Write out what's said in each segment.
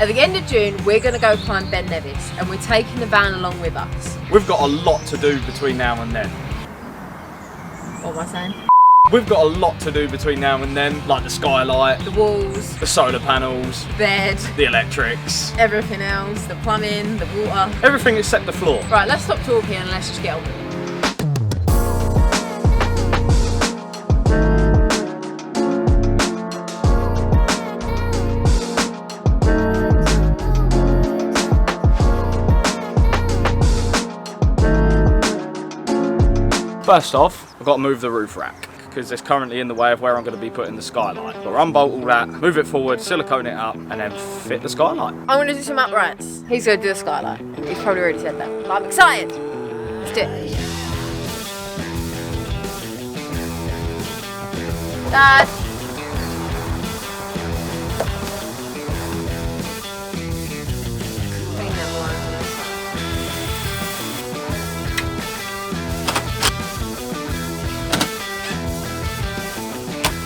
At the end of June, we're going to go climb Ben Nevis, and we're taking the van along with us. We've got a lot to do between now and then. What am I saying? We've got a lot to do between now and then, like the skylight, The walls, the solar panels, bed, the electrics, everything else, the plumbing, the water. everything except the floor. Right, let's stop talking and let's just get on with it. First off, I've got to move the roof rack because it's currently in the way of where I'm going to be putting the skylight. Got to unbolt all that, move it forward, silicone it up, and then fit the skylight. I'm going to do some uprights. He's going to do the skylight. He's probably already said that. But I'm excited. Let's do it. Dad.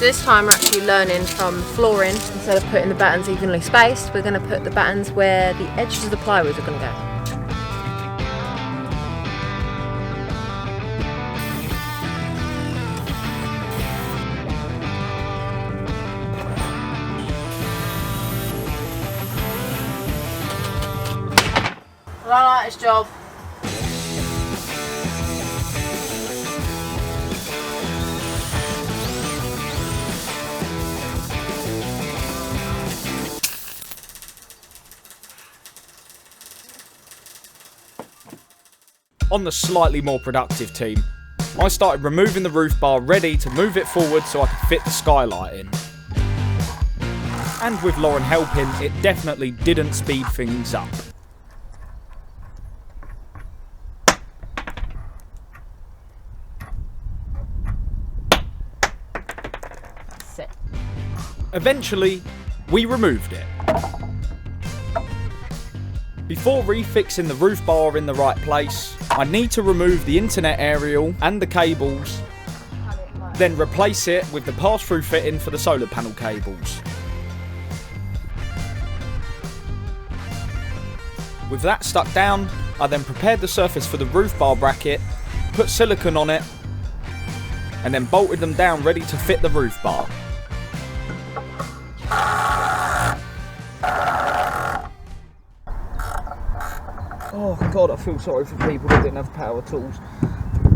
This time we're actually learning from flooring. Instead of putting the battens evenly spaced, we're going to put the battens where the edges of the plywood are going to go. Well, I like this job. On the slightly more productive team, I started removing the roof bar ready to move it forward so I could fit the skylight in. And with Lauren helping, it definitely didn't speed things up. Sit. Eventually, we removed it. Before refixing the roof bar in the right place, I need to remove the internet aerial and the cables, then replace it with the pass-through fitting for the solar panel cables. With that stuck down, I then prepared the surface for the roof bar bracket, put silicone on it, and then bolted them down ready to fit the roof bar. Oh god, I feel sorry for people that didn't have power tools.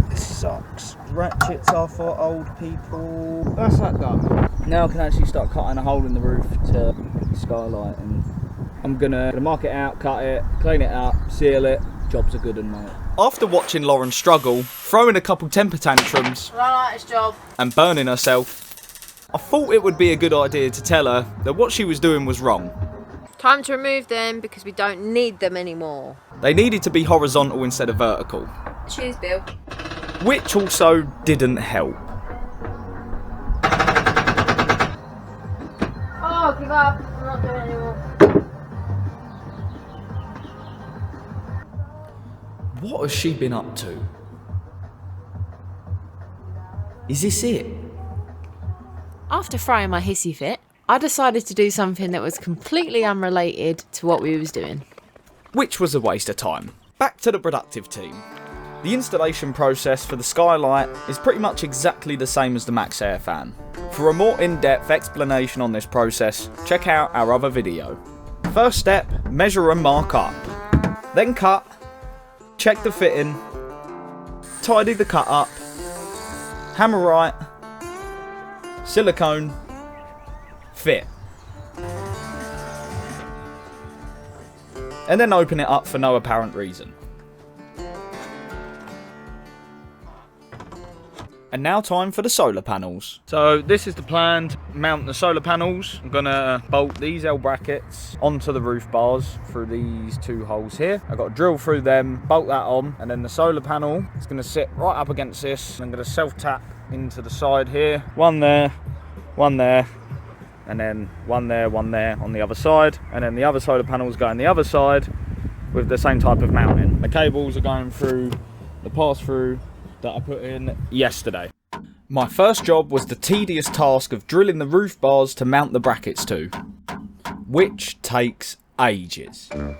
This sucks. Ratchets are for old people. That's that done. Now I can actually start cutting a hole in the roof to put the skylight in. I'm gonna mark it out, cut it, clean it up, seal it. Jobs are good and mate. After watching Lauren struggle, throwing a couple temper tantrums, Well, I like this job. and burning herself, I thought it would be a good idea to tell her that what she was doing was wrong. Time to remove them because we don't need them anymore. They needed to be horizontal instead of vertical, Cheers, Bill. which also didn't help. Oh, give up. I'm not doing it anymore. What has she been up to? Is this it? After throwing my hissy fit, I decided to do something that was completely unrelated to what we was doing. Which was a waste of time. Back to the productive team. The installation process for the skylight is pretty much exactly the same as the Max Air fan. For a more in-depth explanation on this process, check out our other video. First step, measure and mark up. Then cut, check the fitting, tidy the cut up, hammer right, silicone, fit. And then open it up for no apparent reason. And now time for the solar panels. So this is the plan to mount the solar panels. I'm gonna bolt these L brackets onto the roof bars through these two holes here. I've got to drill through them, bolt that on, and then the solar panel is gonna sit right up against this. I'm gonna self-tap into the side here. One there, and then one there on the other side, and then the other solar panels go on the other side with the same type of mounting. The cables are going through the pass-through that I put in yesterday. My first job was the tedious task of drilling the roof bars to mount the brackets to, which takes ages. I'm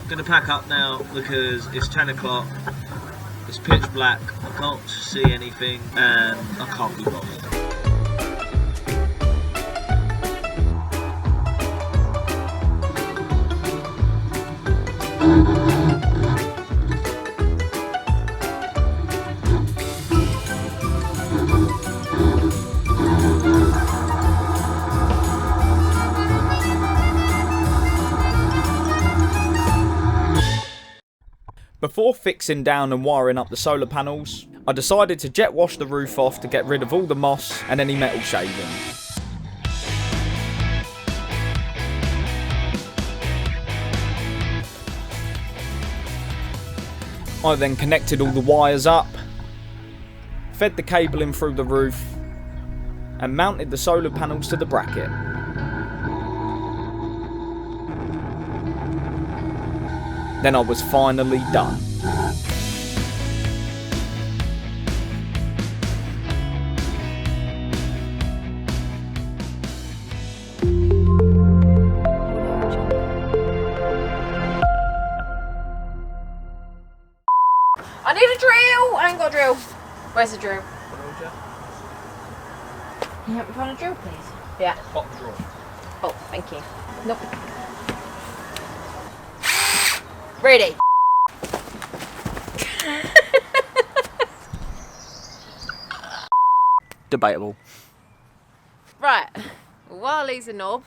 going to pack up now because it's 10 o'clock, it's pitch black, I can't see anything and I can't be bothered. Before fixing down and wiring up the solar panels, I decided to jet wash the roof off to get rid of all the moss and any metal shavings. I then connected all the wires up, fed the cable in through the roof, and mounted the solar panels to the bracket. Then I was finally done. I need a drill! I ain't got a drill. Where's the drill? Can you help me find a drill, please? Yeah. Bottom drawer. Oh, thank you. Nope. Ready. Debatable. Right. While he's a knob,